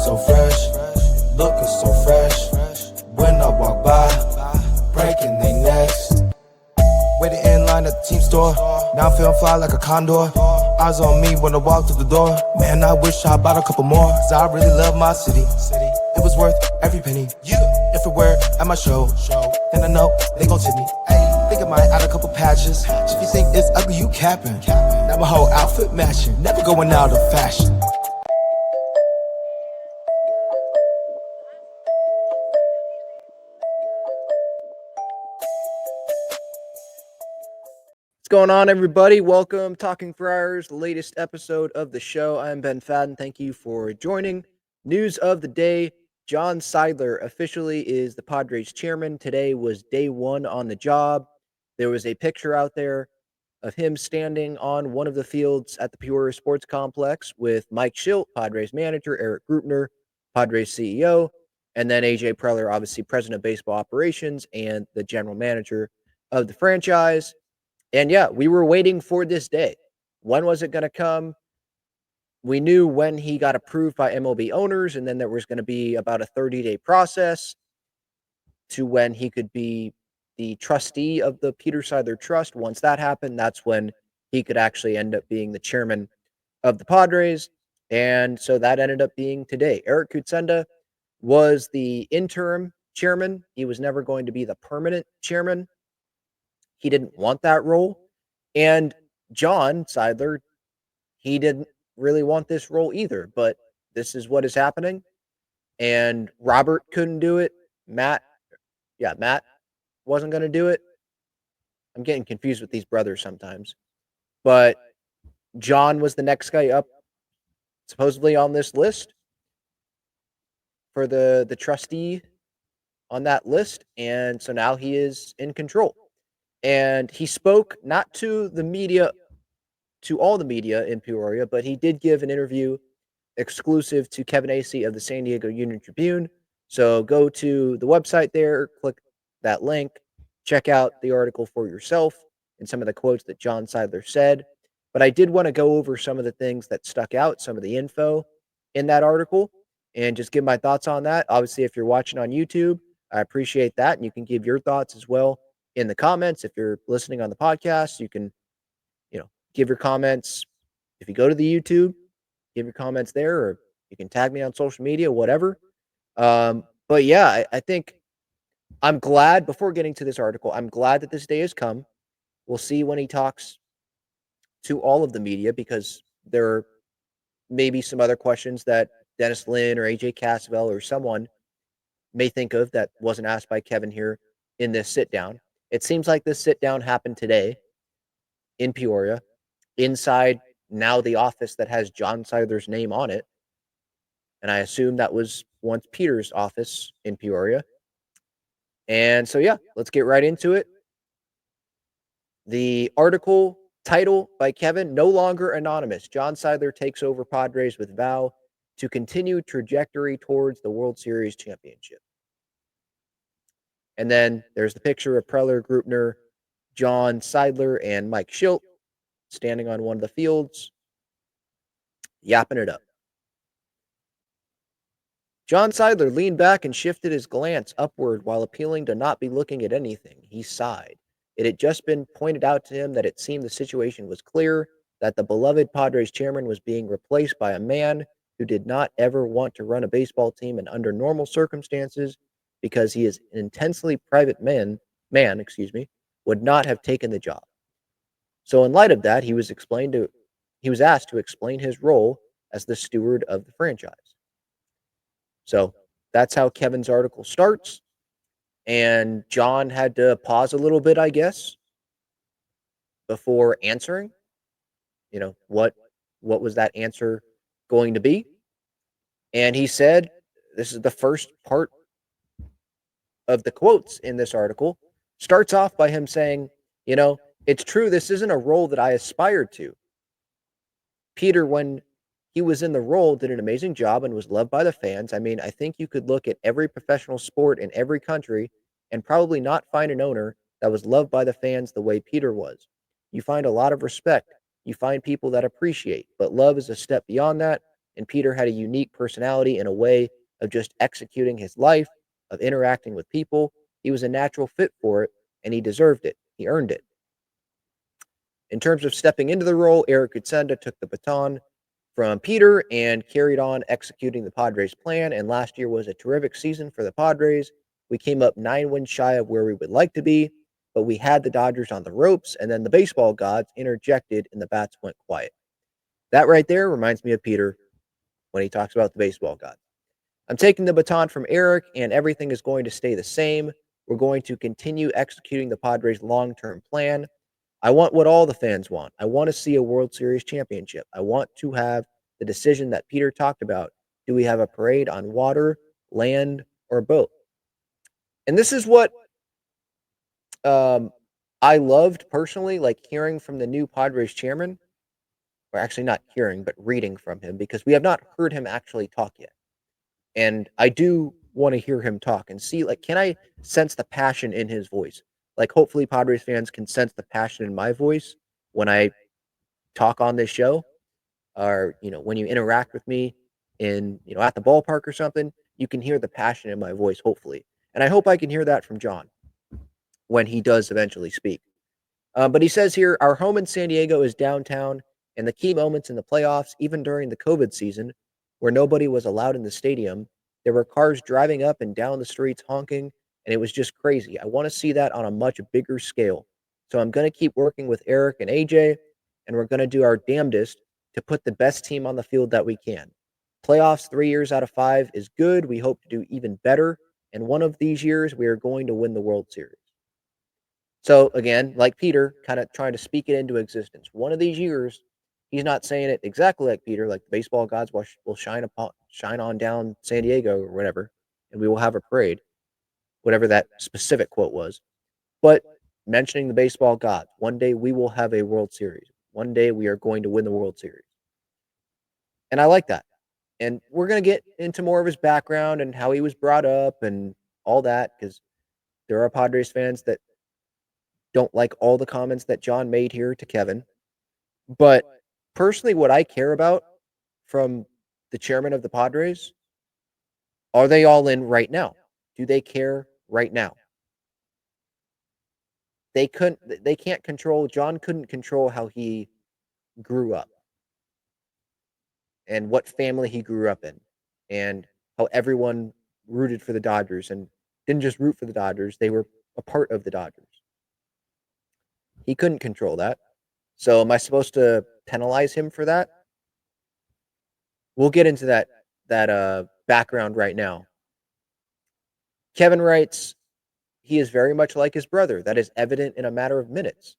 so fresh, looking so fresh. When I walk by, breaking their necks. Waiting in line at the team store. Now I'm feeling fly like a condor. Eyes on me when I walk through the door. Man, I wish I bought a couple more. Cause I really love my city. It was worth every penny. If it were at my show, then I know they gon' tip me. Think I might add a couple patches. If you think it's ugly, you capping. Now my whole outfit matching. Never going out of fashion. What's going on, everybody? Welcome, Talking Friars, the latest episode of the show. I'm Ben Fadden. Thank you for joining. News of the day: John Seidler officially is the Padres chairman. Today was day one on the job. There was a picture out there of him standing on one of the fields at the Peoria Sports Complex with Mike Schilt, Padres manager, Eric Grupner, Padres CEO, and then AJ Preller, obviously president of baseball operations and the general manager of the franchise. And yeah, we were waiting for this day. When was it going to come? We knew when he got approved by MLB owners, and then there was going to be about a 30-day process to when he could be the trustee of the Peter Seidler Trust. Once that happened, that's when he could actually end up being the chairman of the Padres. And so that ended up being today. Eric Kutsenda was the interim chairman. He was never going to be the permanent chairman. He didn't want that role. And John Seidler, he didn't really want this role either, but this is what is happening. And Robert couldn't do it. Matt wasn't going to do it. I'm getting confused with these brothers sometimes. But John was the next guy up, supposedly on this list for the trustee on that list. And so now he is in control. And he spoke not to the media, to all the media in Peoria, but he did give an interview exclusive to Kevin Acee of the San Diego Union Tribune. So go to the website there, click that link, check out the article for yourself and some of the quotes that John Seidler said. But I did want to go over some of the things that stuck out, some of the info in that article, and just give my thoughts on that. Obviously, if you're watching on YouTube, I appreciate that. And you can give your thoughts as well in the comments. If you're listening on the podcast, you can, give your comments. If you go to the YouTube, give your comments there, or you can tag me on social media, whatever. But yeah, I think I'm glad, before getting to this article, I'm glad that this day has come. We'll see when he talks to all of the media, because there are maybe some other questions that Dennis Lynn or AJ Cassavell or someone may think of that wasn't asked by Kevin here in this sit down. It seems like this sit down happened today in Peoria, inside now the office that has John Seidler's name on it. And I assume that was once Peter's office in Peoria. And so, yeah, let's get right into it. The article title by Kevin: No Longer Anonymous. John Seidler takes over Padres with vow to continue trajectory towards the World Series championship. And then there's the picture of Preller, Grupner, John Seidler, and Mike Schilt standing on one of the fields, yapping it up. John Seidler leaned back and shifted his glance upward while appealing to not be looking at anything. He sighed. It had just been pointed out to him that it seemed the situation was clear, that the beloved Padres chairman was being replaced by a man who did not ever want to run a baseball team, and under normal circumstances, because he is an intensely private man, would not have taken the job. So in light of that, he was asked to explain his role as the steward of the franchise. So that's how Kevin's article starts. And John had to pause a little bit, I guess, before answering. What was that answer going to be? And he said, this is the first part of the quotes in this article, starts off by him saying, it's true, this isn't a role that I aspired to. Peter, when he was in the role, did an amazing job and was loved by the fans. I mean, I think you could look at every professional sport in every country and probably not find an owner that was loved by the fans the way Peter was. You find a lot of respect. You find people that appreciate, but love is a step beyond that, And Peter had a unique personality and a way of just executing his life, of interacting with people. He was a natural fit for it, and he deserved it. He earned it. In terms of stepping into the role, Eric Kutsenda took the baton from Peter and carried on executing the Padres' plan. And last year was a terrific season for the Padres. We came up 9 wins shy of where we would like to be, but we had the Dodgers on the ropes, and then the baseball gods interjected and the bats went quiet. That right there reminds me of Peter when he talks about the baseball gods. I'm taking the baton from Eric, and everything is going to stay the same. We're going to continue executing the Padres' long term plan. I want what all the fans want. I want to see a World Series championship. I want to have the decision that Peter talked about. Do we have a parade on water, land, or boat? And this is what um, I loved personally, like hearing from the new Padres chairman, or actually not hearing, but reading from him, because we have not heard him actually talk yet. And I do want to hear him talk and see, like, can I sense the passion in his voice? Like, hopefully, Padres fans can sense the passion in my voice when I talk on this show, or when you interact with me in at the ballpark or something, you can hear the passion in my voice, hopefully. And I hope I can hear that from John when he does eventually speak. But he says here, our home in San Diego is downtown, and the key moments in the playoffs, even during the COVID season, where nobody was allowed in the stadium, there were cars driving up and down the streets honking, and it was just crazy. I want to see that on a much bigger scale. So I'm going to keep working with Eric and AJ, and we're going to do our damnedest to put the best team on the field that we can. Playoffs 3 years out of 5 is good. We hope to do even better. And one of these years, we are going to win the World Series. So again, like Peter, kind of trying to speak it into existence. One of these years, he's not saying it exactly like Peter, like the baseball gods will shine on down San Diego or whatever, and we will have a parade, whatever that specific quote was. But mentioning the baseball gods, one day we will have a World Series. One day we are going to win the World Series. And I like that. And we're going to get into more of his background and how he was brought up and all that, because there are Padres fans that don't like all the comments that John made here to Kevin. But personally, what I care about from the chairman of the Padres, are they all in right now? Do they care right now? They can't control, John couldn't control how he grew up and what family he grew up in and how everyone rooted for the Dodgers and didn't just root for the Dodgers, they were a part of the Dodgers. He couldn't control that. So am I supposed to penalize him for that? We'll get into that background right now. Kevin writes, he is very much like his brother. That is evident in a matter of minutes.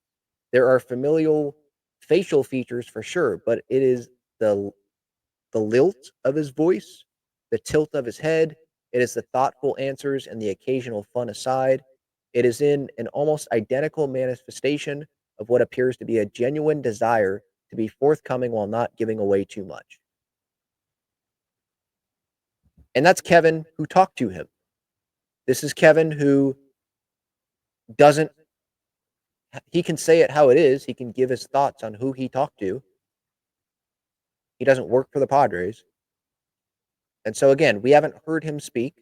There are familial facial features for sure, but it is the lilt of his voice, the tilt of his head. It is the thoughtful answers and the occasional fun aside. It is in an almost identical manifestation of what appears to be a genuine desire to be forthcoming while not giving away too much. And that's Kevin who talked to him. This is Kevin who doesn't, he can say it how it is. He can give his thoughts on who he talked to. He doesn't work for the Padres. And so, again, we haven't heard him speak.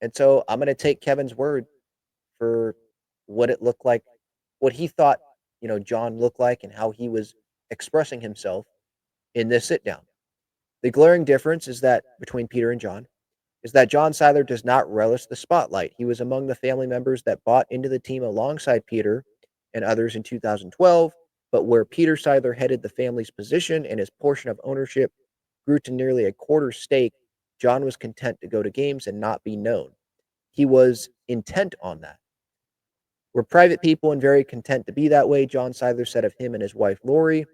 And so I'm going to take Kevin's word for what it looked like, what he thought, John looked like and how he was expressing himself in this sit down. The glaring difference is that between Peter and John is that John Seidler does not relish the spotlight. He was among the family members that bought into the team alongside Peter and others in 2012, but where Peter Seidler headed the family's position and his portion of ownership grew to nearly a quarter stake, John was content to go to games and not be known. He was intent on that. We're private people and very content to be that way, John Seidler said of him and his wife, Lori.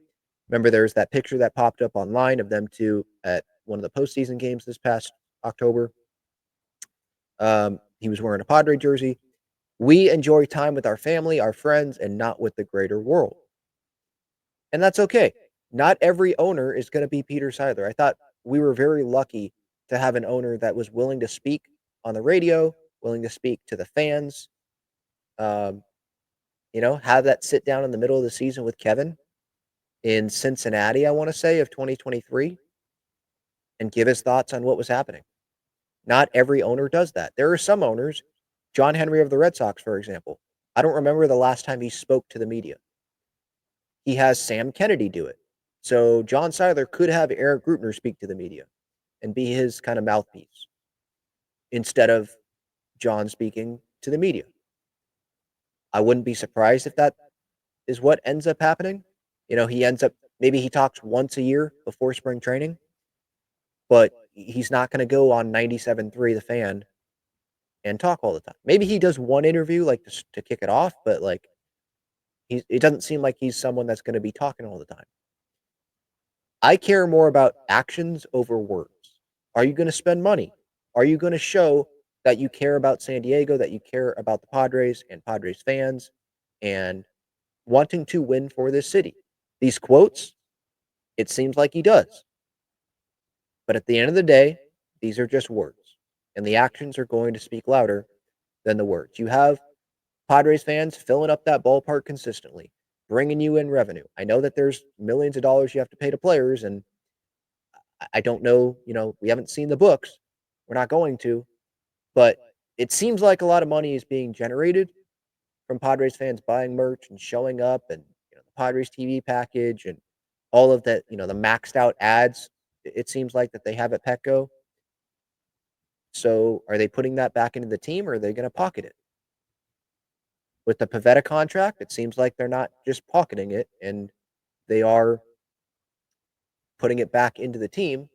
Remember, there's that picture that popped up online of them two at one of the postseason games this past October. He was wearing a Padre jersey. We enjoy time with our family, our friends, and not with the greater world. And that's okay. Not every owner is going to be Peter Seidler. I thought we were very lucky to have an owner that was willing to speak on the radio, willing to speak to the fans, have that sit down in the middle of the season with Kevin in Cincinnati, I want to say, of 2023. and give his thoughts on what was happening. Not every owner does that. There are some owners, John Henry of the Red Sox, for example. I don't remember the last time he spoke to the media. He has Sam Kennedy do it. So John Seidler could have Eric Grutner speak to the media and be his kind of mouthpiece instead of John speaking to the media. I wouldn't be surprised if that is what ends up happening. He ends up, maybe he talks once a year before spring training, but he's not going to go on 97.3 The Fan and talk all the time. Maybe he does one interview like to kick it off, but like it doesn't seem like he's someone that's going to be talking all the time. I care more about actions over words. Are you going to spend money? Are you going to show that you care about San Diego, that you care about the Padres and Padres fans and wanting to win for this city? These quotes, it seems like he does. But at the end of the day, these are just words, and the actions are going to speak louder than the words. You have Padres fans filling up that ballpark consistently, bringing you in revenue. I know that there's millions of dollars you have to pay to players, and I don't know, we haven't seen the books. We're not going to, but it seems like a lot of money is being generated from Padres fans buying merch and showing up, and the Padres TV package and all of that, the maxed out ads. It seems like that they have at Petco. So are they putting that back into the team, or are they going to pocket it? With the Pavetta contract, it seems like they're not just pocketing it, and they are putting it back into the team.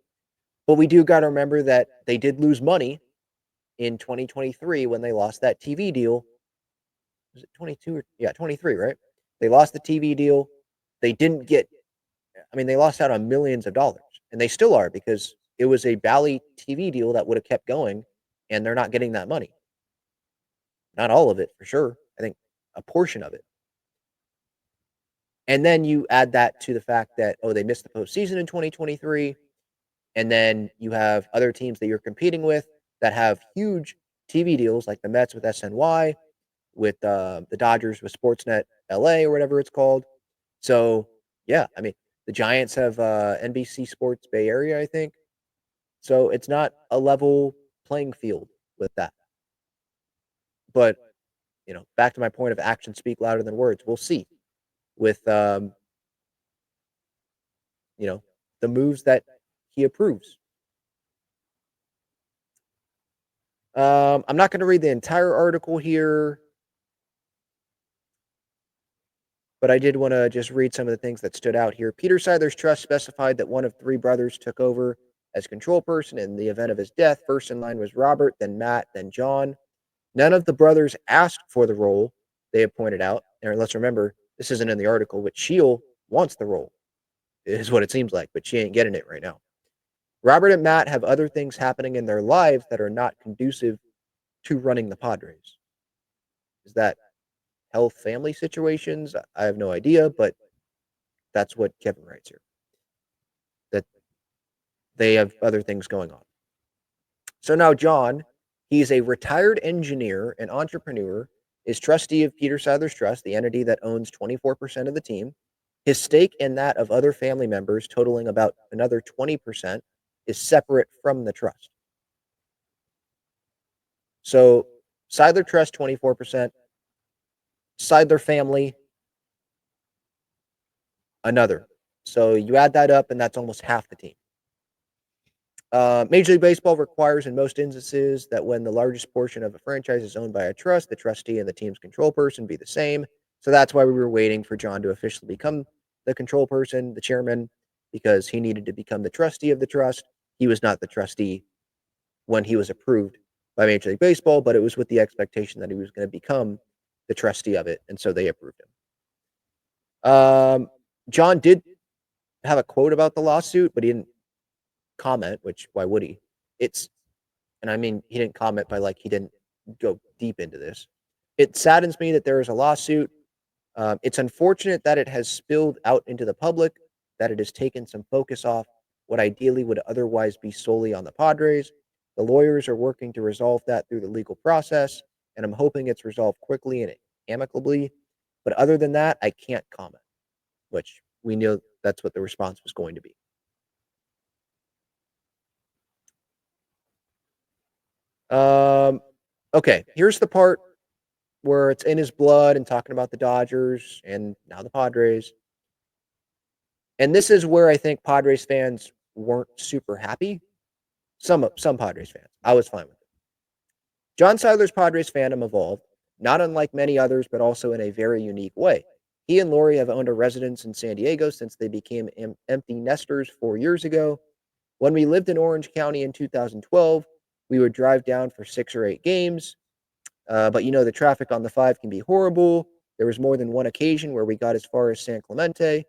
But we do got to remember that they did lose money in 2023 when they lost that TV deal. Was it 22 or 23, right? They lost the TV deal. They didn't get, they lost out on millions of dollars, and they still are, because it was a Bally TV deal that would have kept going, and they're not getting that money. Not all of it, for sure. I think a portion of it. And then you add that to the fact that, they missed the postseason in 2023. And then you have other teams that you're competing with that have huge TV deals, like the Mets with SNY, with the Dodgers with Sportsnet LA or whatever it's called. So, yeah, the Giants have NBC Sports Bay Area, I think. So it's not a level playing field with that. But, back to my point of actions speak louder than words. We'll see with, the moves that he approves. I'm not going to read the entire article here, but I did want to just read some of the things that stood out here. Peter Seidler's trust specified that one of three brothers took over as control person in the event of his death. First in line was Robert, then Matt, then John. None of the brothers asked for the role, they have pointed out. And let's remember, this isn't in the article, but Sheil wants the role, is what it seems like, but she ain't getting it right now. Robert and Matt have other things happening in their lives that are not conducive to running the Padres. Is that health, family situations? I have no idea, but that's what Kevin writes here. That they have other things going on. So now John, he's a retired engineer and entrepreneur, is trustee of Peter Seidler's Trust, the entity that owns 24% of the team. His stake in that of other family members, totaling about another 20%, is separate from the trust. So Seidler Trust, 24%. Seidler family, another. So you add that up, and that's almost half the team. Major League Baseball requires in most instances that when the largest portion of a franchise is owned by a trust, the trustee and the team's control person be the same. So that's why we were waiting for John to officially become the control person, the chairman, because he needed to become the trustee of the trust. He was not the trustee when he was approved by Major League Baseball, but it was with the expectation that he was going to become the trustee of it, and so they approved him. John did have a quote about the lawsuit, but he didn't comment, which why would he? He didn't comment by he didn't go deep into this. It saddens me that there is a lawsuit. It's unfortunate that it has spilled out into the public, that it has taken some focus off what ideally would otherwise be solely on the Padres. The lawyers are working to resolve that through the legal process, and I'm hoping it's resolved quickly and amicably. But other than that, I can't comment, which we knew that's what the response was going to be. Okay, here's the part where it's in his blood and talking about the Dodgers and now the Padres. And this is where I think Padres fans weren't super happy. Some Padres fans. I was fine with it. John Seidler's Padres fandom evolved, not unlike many others, but also in a very unique way. He and Lori have owned a residence in San Diego since they became empty nesters 4 years ago. When we lived in Orange County in 2012, we would drive down for 6 or 8 games. But the traffic on the 5 can be horrible. There was more than one occasion where we got as far as San Clemente,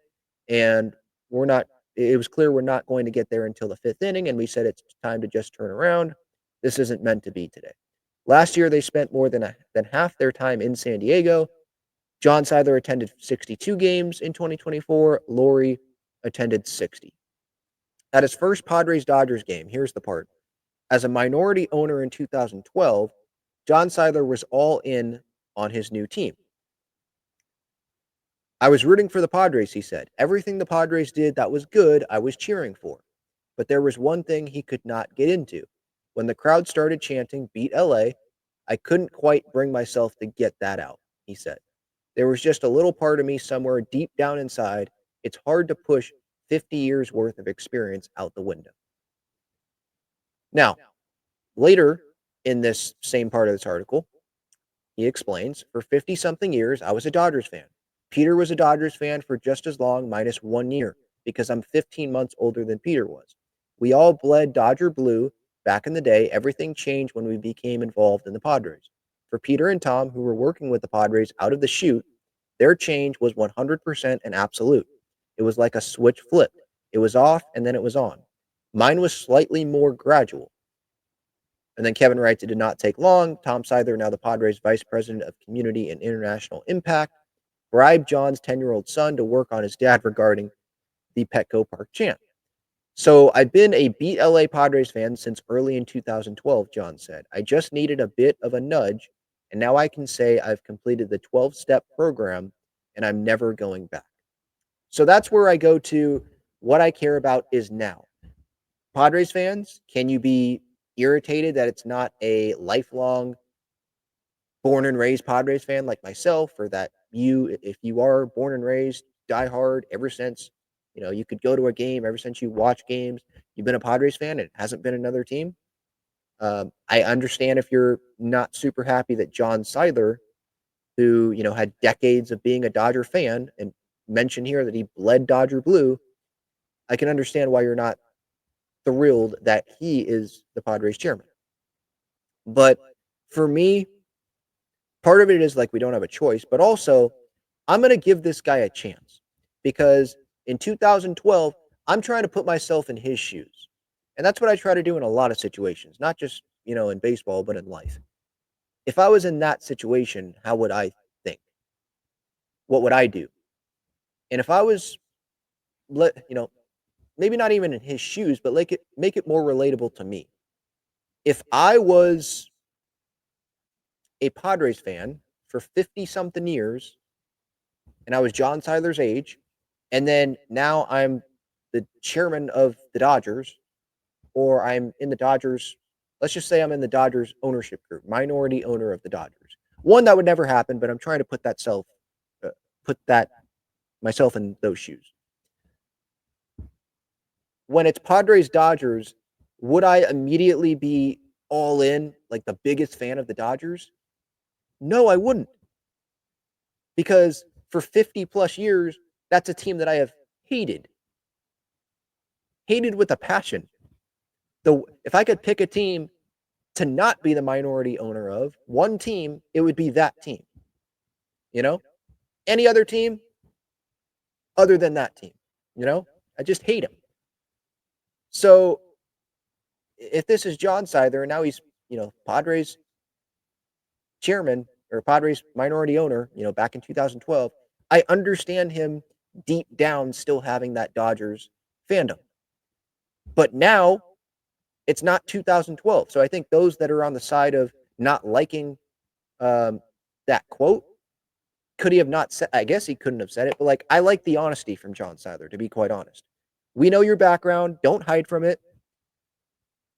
and we're not. It was clear we're not going to get there until the 5th inning, and we said it's time to just turn around. This isn't meant to be today. Last year, they spent more than half their time in San Diego. John Seidler attended 62 games in 2024. Lori attended 60. At his first Padres Dodgers game, here's the part. As a minority owner in 2012, John Seidler was all in on his new team. I was rooting for the Padres, he said. Everything the Padres did that was good, I was cheering for. But there was one thing he could not get into. When the crowd started chanting, "Beat LA," I couldn't quite bring myself to get that out, he said. There was just a little part of me somewhere deep down inside. It's hard to push 50 years worth of experience out the window. Now, later in this same part of this article, he explains, for 50 something years, I was a Dodgers fan. Peter was a Dodgers fan for just as long, minus 1 year, because I'm 15 months older than Peter was. We all bled Dodger blue back in the day. Everything changed when we became involved in the Padres. For Peter and Tom, who were working with the Padres out of the chute, their change was 100% and absolute. It was like a switch flipped. It was off and then it was on. Mine was slightly more gradual. And then Kevin writes, it did not take long. Tom Seidler, now the Padres vice president of community and international impact, bribed John's 10-year-old son to work on his dad regarding the Petco Park chant. So I've been a beat LA Padres fan since early in 2012, John said. I just needed a bit of a nudge, and now I can say I've completed the 12-step program, and I'm never going back. So that's where I go to what I care about is now. Padres fans, can you be irritated that it's not a lifelong born and raised Padres fan like myself, or that if you are born and raised diehard ever since, you could go to a game ever since you watch games, you've been a Padres fan, and it hasn't been another team. I understand if you're not super happy that John Seidler, who, had decades of being a Dodger fan and mentioned here that he bled Dodger blue, I can understand why you're not thrilled that he is the Padres chairman. But for me, part of it is like we don't have a choice, but also I'm going to give this guy a chance because in 2012, I'm trying to put myself in his shoes. And that's what I try to do in a lot of situations, not just, in baseball, but in life. If I was in that situation, how would I think? What would I do? And if I was, maybe not even in his shoes, but make it more relatable to me. If I was a Padres fan for 50 something years and I was John Seidler's age, and then now I'm the chairman of the Dodgers, or I'm in the Dodgers, let's just say I'm in the Dodgers ownership group, minority owner of the Dodgers. One, that would never happen, but I'm trying to put that myself in those shoes. When it's Padres Dodgers, would I immediately be all in, like the biggest fan of the Dodgers? No, I wouldn't. Because for 50 plus years, that's a team that I have hated. Hated with a passion. If I could pick a team to not be the minority owner of, one team, it would be that team. Any other team other than that team, I just hate him. So if this is John Seidler and now he's, Padres chairman or Padres minority owner, back in 2012, I understand him deep down still having that Dodgers fandom. But now it's not 2012. So I think those that are on the side of not liking that quote, could he have not said? I guess he couldn't have said it, but I like the honesty from John Seidler, to be quite honest. We know your background. Don't hide from it.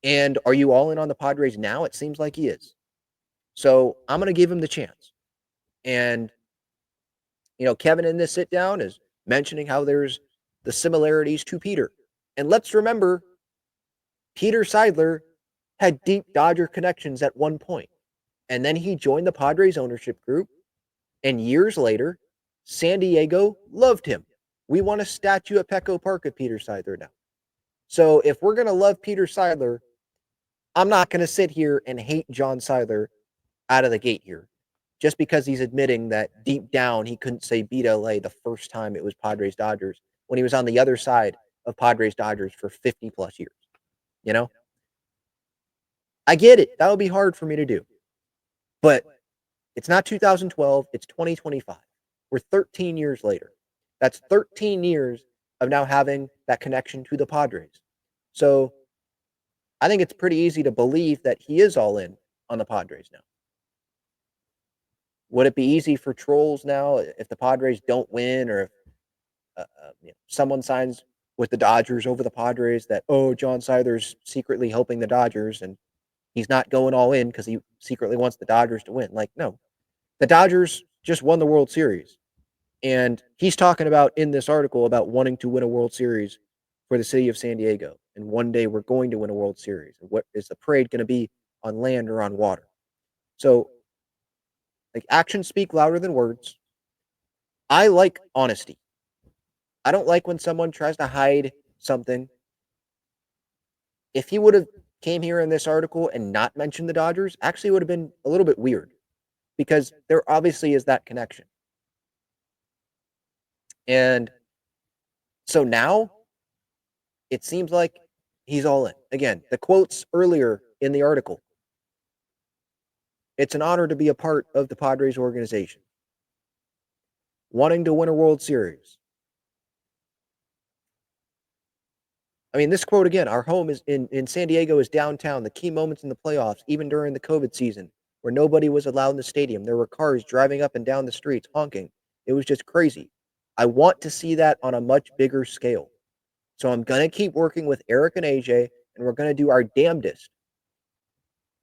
And are you all in on the Padres now? It seems like he is. So I'm going to give him the chance. And, Kevin in this sit down is mentioning how there's the similarities to Peter. And let's remember, Peter Seidler had deep Dodger connections at one point. And then he joined the Padres ownership group. And years later, San Diego loved him. We want a statue at Petco Park of Peter Seidler now. So if we're going to love Peter Seidler, I'm not going to sit here and hate John Seidler out of the gate here just because he's admitting that deep down he couldn't say beat LA the first time it was Padres Dodgers when he was on the other side of Padres Dodgers for 50 plus years. I get it. That would be hard for me to do. But it's not 2012, it's 2025. We're 13 years later. That's 13 years of now having that connection to the Padres. So I think it's pretty easy to believe that he is all in on the Padres now. Would it be easy for trolls now if the Padres don't win or if someone signs with the Dodgers over the Padres that, John Seidler's secretly helping the Dodgers and he's not going all in because he secretly wants the Dodgers to win? Like, no. The Dodgers just won the World Series. And he's talking about in this article about wanting to win a World Series for the city of San Diego. And one day we're going to win a World Series. And what is the parade going to be, on land or on water? So, actions speak louder than words. I like honesty. I don't like when someone tries to hide something. If he would have came here in this article and not mentioned the Dodgers, actually would have been a little bit weird because there obviously is that connection. And so now it seems like he's all in. Again, the quotes earlier in the article. It's an honor to be a part of the Padres organization. Wanting to win a World Series. I mean, this quote again, our home is in San Diego is downtown. The key moments in the playoffs, even during the COVID season, where nobody was allowed in the stadium. There were cars driving up and down the streets honking. It was just crazy. I want to see that on a much bigger scale. So I'm going to keep working with Eric and AJ, and we're going to do our damnedest.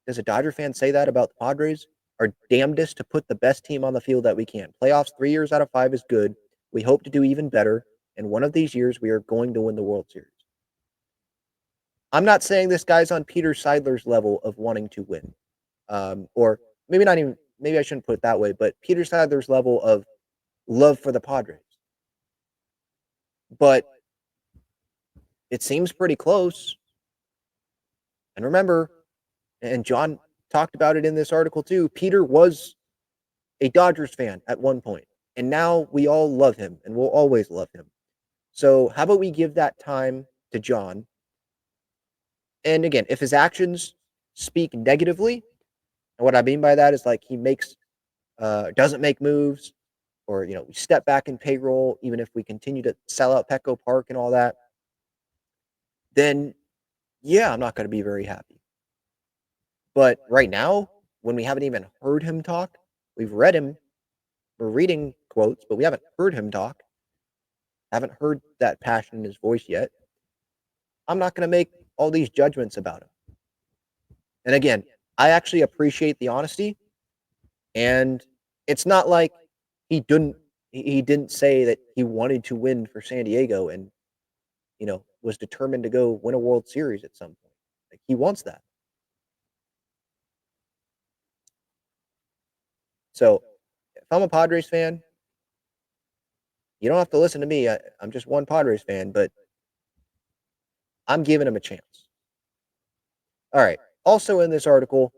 Does a Dodger fan say that about the Padres? Our damnedest to put the best team on the field that we can. Playoffs 3 years out of 5 is good. We hope to do even better. And one of these years, we are going to win the World Series. I'm not saying this guy's on Peter Seidler's level of wanting to win. Or maybe not even, maybe I shouldn't put it that way, but Peter Seidler's level of love for the Padres. But it seems pretty close. And remember, and John talked about it in this article too, Peter was a Dodgers fan at one point. And now we all love him and we'll always love him. So how about we give that time to John? And again, if his actions speak negatively, and what I mean by that is like he doesn't make moves, or we step back in payroll, even if we continue to sell out Petco Park and all that, then yeah, I'm not going to be very happy. But right now, when we haven't even heard him talk, we've read him, we're reading quotes, but we haven't heard him talk, haven't heard that passion in his voice yet, I'm not going to make all these judgments about him. And again, I actually appreciate the honesty, and it's not like he didn't say that he wanted to win for San Diego and was determined to go win a World Series at some point. Like, he wants that. So if I'm a Padres fan, you don't have to listen to me. I'm just one Padres fan, but I'm giving him a chance. All right. Also in this article,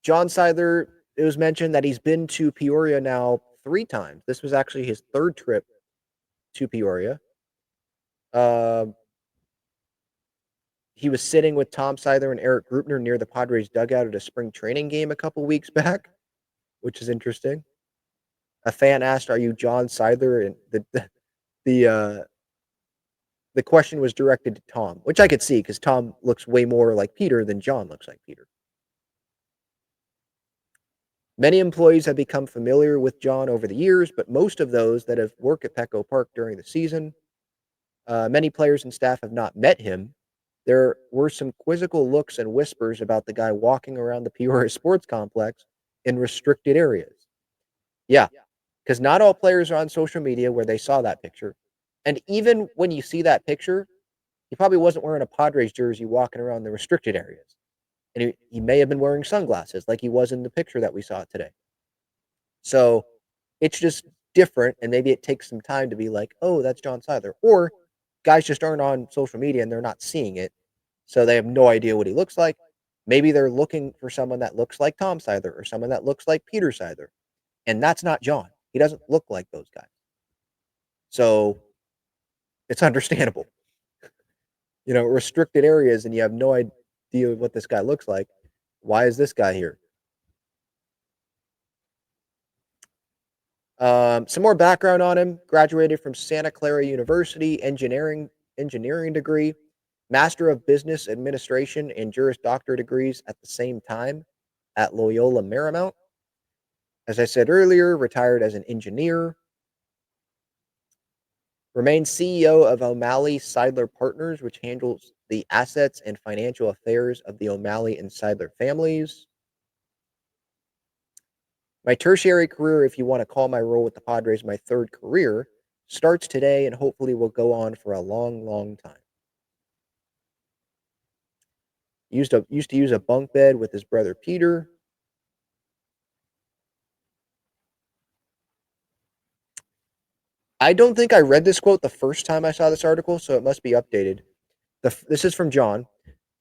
John Seidler, it was mentioned that he's been to Peoria now 3 times. This was actually his 3rd trip to Peoria. He was sitting with Tom Seidler and Eric Grupner near the Padres dugout at a spring training game a couple weeks back, which is interesting. A fan asked, "Are you John Seidler?" And the question was directed to Tom, which I could see because Tom looks way more like Peter than John looks like Peter. Many employees have become familiar with John over the years, but most of those that have worked at Petco Park during the season, many players and staff have not met him. There were some quizzical looks and whispers about the guy walking around the Peoria Sports Complex in restricted areas. Yeah, because not all players are on social media where they saw that picture. And even when you see that picture, he probably wasn't wearing a Padres jersey walking around the restricted areas. And he may have been wearing sunglasses like he was in the picture that we saw today. So it's just different. And maybe it takes some time to be like, oh, that's John Seidler. Or guys just aren't on social media and they're not seeing it. So they have no idea what he looks like. Maybe they're looking for someone that looks like Tom Seidler or someone that looks like Peter Seidler. And that's not John. He doesn't look like those guys. So it's understandable. Restricted areas and you have no idea what this guy looks like. Why is this guy here? Some more background on him. Graduated from Santa Clara University, engineering degree, Master of Business Administration and Juris Doctor degrees at the same time at Loyola Marymount. As I said earlier, retired as an engineer. Remains CEO of O'Malley Seidler Partners, which handles the assets and financial affairs of the O'Malley and Seidler families. My tertiary career, if you want to call my role with the Padres my third career, starts today and hopefully will go on for a long, long time. Used to use a bunk bed with his brother Peter. I don't think I read this quote the first time I saw this article, so it must be updated. This is from John.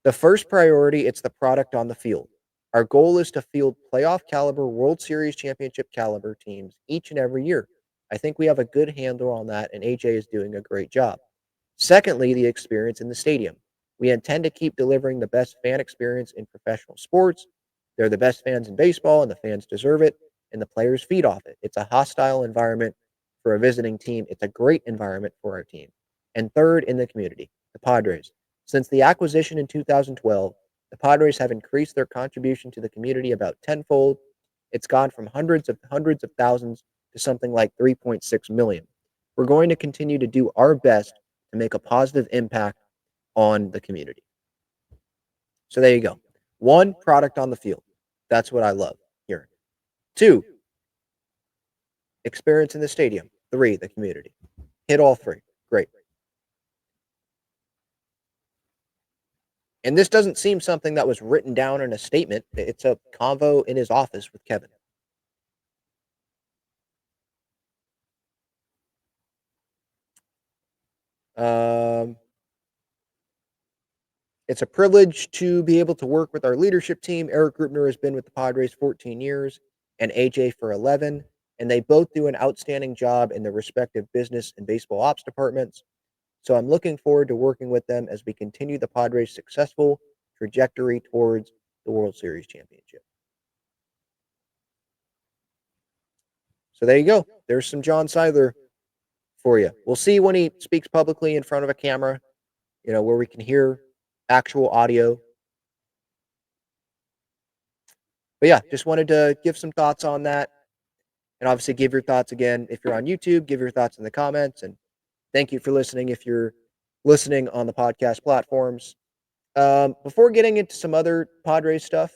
The first priority, it's the product on the field. Our goal is to field playoff caliber, World Series championship caliber teams each and every year. I think we have a good handle on that, and AJ is doing a great job. Secondly, the experience in the stadium. We intend to keep delivering the best fan experience in professional sports. They're the best fans in baseball, and the fans deserve it, and the players feed off it. It's a hostile environment for a visiting team. It's a great environment for our team. And third, in the community, the Padres. Since the acquisition in 2012, the Padres have increased their contribution to the community about tenfold. It's gone from hundreds of thousands to something like 3.6 million. We're going to continue to do our best to make a positive impact on the community. So there you go. One, product on the field. That's what I love hearing. Two, experience in the stadium. Three, the community. Hit all three. Great. And this doesn't seem something that was written down in a statement. It's a convo in his office with Kevin. It's a privilege to be able to work with our leadership team. Eric Grubner has been with the Padres 14 years and AJ for 11, and they both do an outstanding job in their respective business and baseball ops departments. So I'm looking forward to working with them as we continue the Padres' successful trajectory towards the World Series championship. So there you go. There's some John Seidler for you. We'll see when he speaks publicly in front of a camera, where we can hear actual audio. But yeah, just wanted to give some thoughts on that. And obviously give your thoughts again. If you're on YouTube, give your thoughts in the comments. And thank you for listening if you're listening on the podcast platforms. Before getting into some other Padres stuff,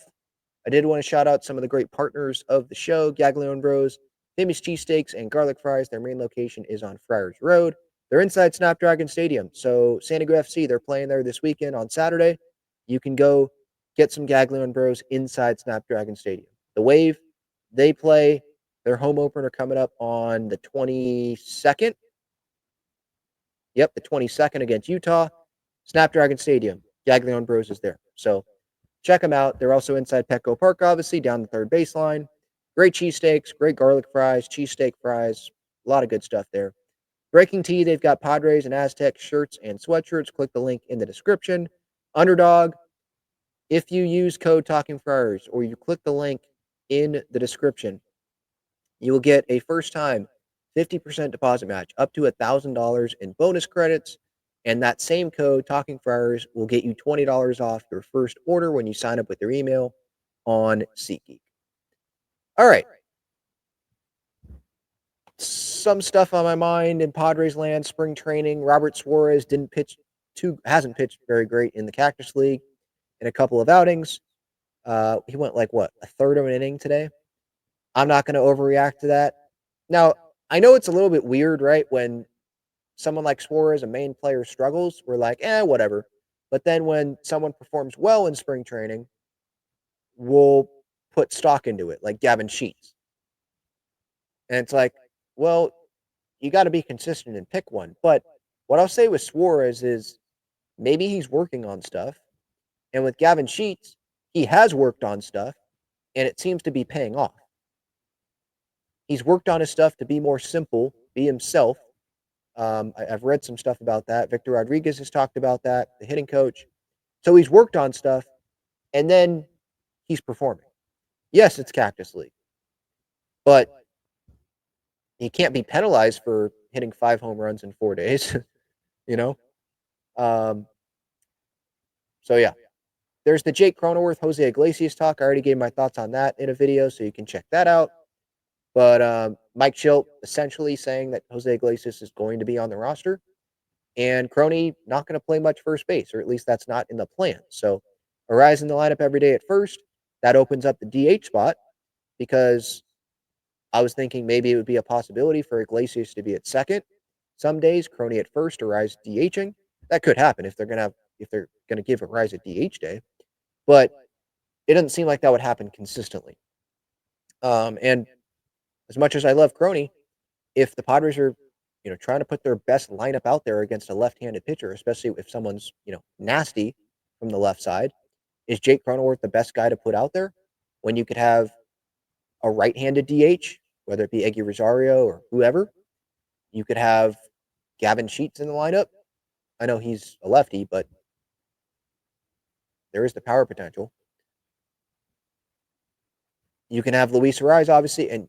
I did want to shout out some of the great partners of the show, Gaglione Bros, Famous Cheesesteaks, and Garlic Fries. Their main location is on Friars Road. They're inside Snapdragon Stadium. So San Diego FC, they're playing there this weekend on Saturday. You can go get some Gaglione Bros inside Snapdragon Stadium. The Wave, they play their home opener coming up on the 22nd. Yep, the 22nd against Utah. Snapdragon Stadium. Gaglione Bros is there. So check them out. They're also inside Petco Park, obviously, down the third baseline. Great cheesesteaks, great garlic fries, cheesesteak fries, a lot of good stuff there. Breaking Tea, they've got Padres and Aztec shirts and sweatshirts. Click the link in the description. Underdog, if you use code Talking Friars or you click the link in the description, you will get a first-time 50% deposit match up to $1,000 in bonus credits. And that same code, Talking Friars, will get you $20 off your first order when you sign up with your email on SeatGeek. All right. Some stuff on my mind in Padres land, spring training. Robert Suarez didn't pitch hasn't pitched very great in the Cactus League in a couple of outings. He went like what, a third of an inning today. I'm not going to overreact to that. Now, I know it's a little bit weird, right? When someone like Suarez, a main player, struggles, we're like, whatever. But then when someone performs well in spring training, we'll put stock into it, like Gavin Sheets. And it's like, well, you got to be consistent and pick one. But what I'll say with Suarez is maybe he's working on stuff. And with Gavin Sheets, he has worked on stuff, and it seems to be paying off. He's worked on his stuff to be more simple, be himself. I've read some stuff about that. Victor Rodriguez has talked about that, the hitting coach. So he's worked on stuff, and then he's performing. Yes, it's Cactus League, but he can't be penalized for hitting 5 home runs in 4 days, you know? Um, so, yeah. There's the Jake Cronenworth, Jose Iglesias talk. I already gave my thoughts on that in a video, so you can check that out. But Mike Schilt essentially saying that Jose Iglesias is going to be on the roster, and Crony not going to play much first base, or at least that's not in the plan. So Arise in the lineup every day at first. That opens up the DH spot, because I was thinking maybe it would be a possibility for Iglesias to be at second. Some days, Crony at first, Arise DHing. That could happen if they're gonna give Arise a DH day, but it doesn't seem like that would happen consistently. And as much as I love Crony, if the Padres are, trying to put their best lineup out there against a left-handed pitcher, especially if someone's, nasty from the left side, is Jake Cronenworth the best guy to put out there when you could have a right-handed DH, whether it be Eggy Rosario or whoever? You could have Gavin Sheets in the lineup. I know he's a lefty, but there is the power potential. You can have Luis Arraez, obviously, and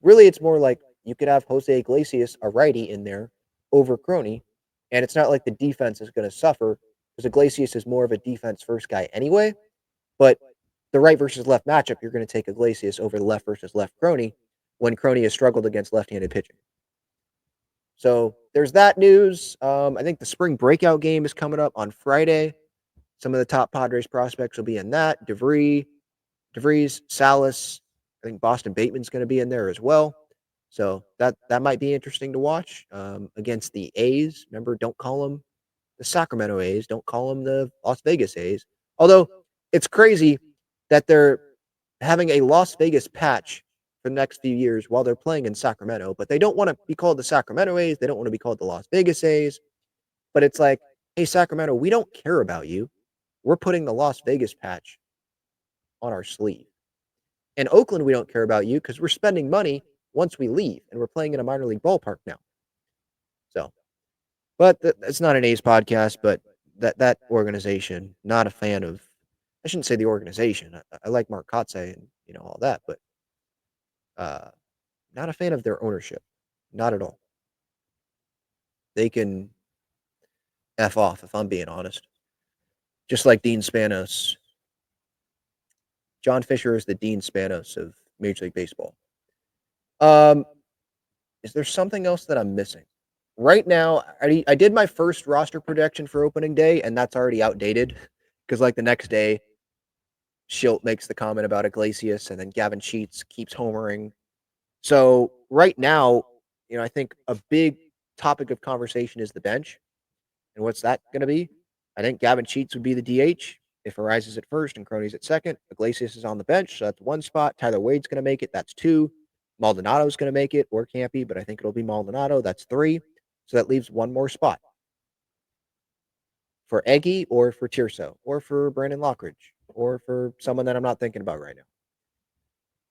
really it's more like you could have Jose Iglesias, a righty, in there over Crony, and it's not like the defense is going to suffer, because Iglesias is more of a defense-first guy anyway, but the right versus left matchup, you're going to take Iglesias over the left versus left Crony when Crony has struggled against left-handed pitching. So there's that news. I think the spring breakout game is coming up on Friday. Some of the top Padres prospects will be in that. DeVries, Salas. I think Boston Bateman's going to be in there as well. So that might be interesting to watch against the A's. Remember, don't call them the Sacramento A's. Don't call them the Las Vegas A's. Although it's crazy that they're having a Las Vegas patch for the next few years while they're playing in Sacramento, but they don't want to be called the Sacramento A's. They don't want to be called the Las Vegas A's. But it's like, hey, Sacramento, we don't care about you. We're putting the Las Vegas patch on our sleeve. In Oakland, we don't care about you because we're spending money once we leave, and we're playing in a minor league ballpark now. So, but it's not an A's podcast, but that organization, not a fan of. I shouldn't say the organization. I like Mark Kotsay and all that, but not a fan of their ownership. Not at all. They can F off, if I'm being honest. Just like Dean Spanos. John Fisher is the Dean Spanos of Major League Baseball. Is there something else that I'm missing? Right now, I did my first roster projection for opening day, and that's already outdated because, like, the next day, Schilt makes the comment about Iglesias, and then Gavin Sheets keeps homering. So right now, I think a big topic of conversation is the bench. And what's that going to be? I think Gavin Sheets would be the DH if Arise is at first and Crony's at second. Iglesias is on the bench, so that's one spot. Tyler Wade's going to make it. That's 2. Maldonado's going to make it, or Campy, but I think it'll be Maldonado. That's 3. So that leaves one more spot for Eggy or for Tirso or for Brandon Lockridge or for someone that I'm not thinking about right now.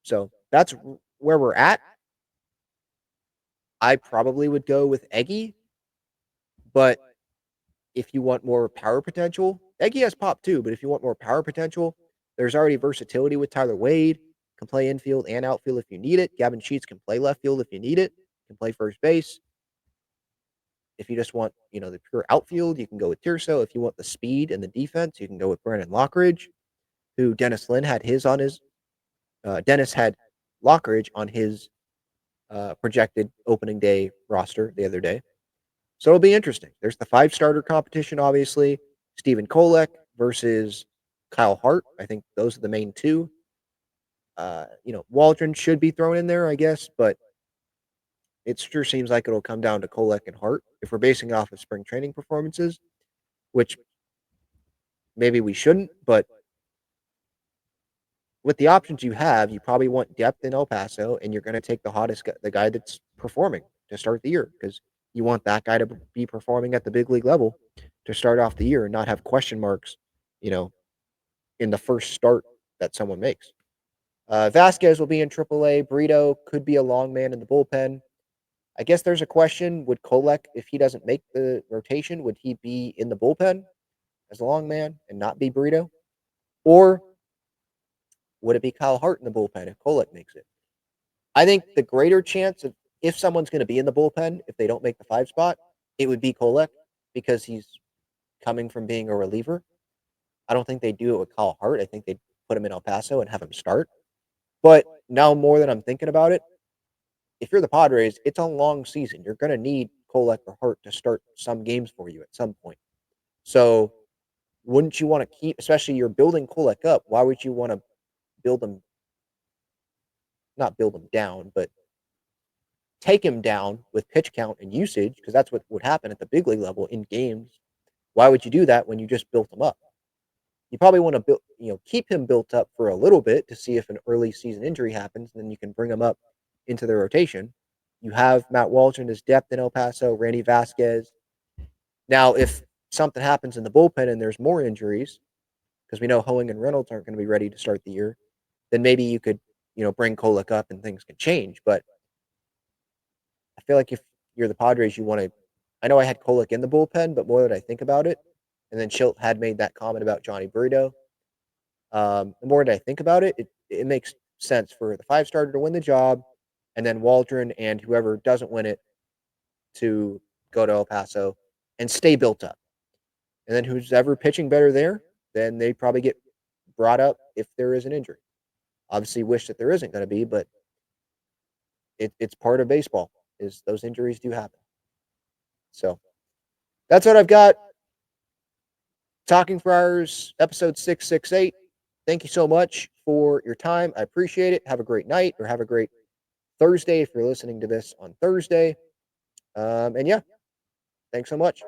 So that's where we're at. I probably would go with Eggy, but if you want more power potential, Eggy has pop too, but if you want more power potential, there's already versatility with Tyler Wade. Can play infield and outfield if you need it. Gavin Sheets can play left field if you need it. Can play first base. If you just want, the pure outfield, you can go with Tirso. If you want the speed and the defense, you can go with Brandon Lockridge, who Dennis Lynn had his on his. Dennis had Lockridge on his projected opening day roster the other day. So it'll be interesting. There's the 5-starter competition, obviously. Stephen Kolek versus Kyle Hart. I think those are the main two. Waldron should be thrown in there, I guess, but it sure seems like it'll come down to Kolek and Hart if we're basing it off of spring training performances, which maybe we shouldn't, but with the options you have, you probably want depth in El Paso, and you're going to take the guy that's performing to start the year because you want that guy to be performing at the big league level to start off the year and not have question marks, you know, in the first start that someone makes. Vasquez will be in AAA. Brito could be a long man in the bullpen. I guess there's a question: would Kolek, if he doesn't make the rotation, would he be in the bullpen as a long man and not be Brito, or would it be Kyle Hart in the bullpen if Kolek makes it? I think the greater chance of if someone's going to be in the bullpen if they don't make the 5 spot, it would be Kolek because he's coming from being a reliever. I don't think they do it with Kyle Hart. I think they'd put him in El Paso and have him start. But now more than I'm thinking about it, if you're the Padres, it's a long season. You're going to need Kolek or Hart to start some games for you at some point. So wouldn't you want to keep, especially you're building Kolek up, why would you want to build him, not build him down, but take him down with pitch count and usage, because that's what would happen at the big league level in games. Why would you do that when you just built him up? You probably want to keep him built up for a little bit to see if an early season injury happens, and then you can bring him up into the rotation. You have Matt Waldron as depth in El Paso, Randy Vasquez. Now, if something happens in the bullpen and there's more injuries, because we know Hoeing and Reynolds aren't going to be ready to start the year, then maybe you could, bring Kolek up and things can change. But I feel like if you're the Padres, you want to. I know I had Kolek in the bullpen, but more that I think about it, and then Schilt had made that comment about Johnny Burrito. The more that I think about it, it makes sense for the 5-starter to win the job, and then Waldron and whoever doesn't win it to go to El Paso and stay built up. And then who's ever pitching better there, then they probably get brought up if there is an injury. Obviously, wish that there isn't going to be, but it's part of baseball. Is those injuries do happen. So that's what I've got. Talking for Hours, episode 668. Thank you so much for your time. I appreciate it. Have a great night or have a great Thursday if you're listening to this on Thursday. And yeah, thanks so much.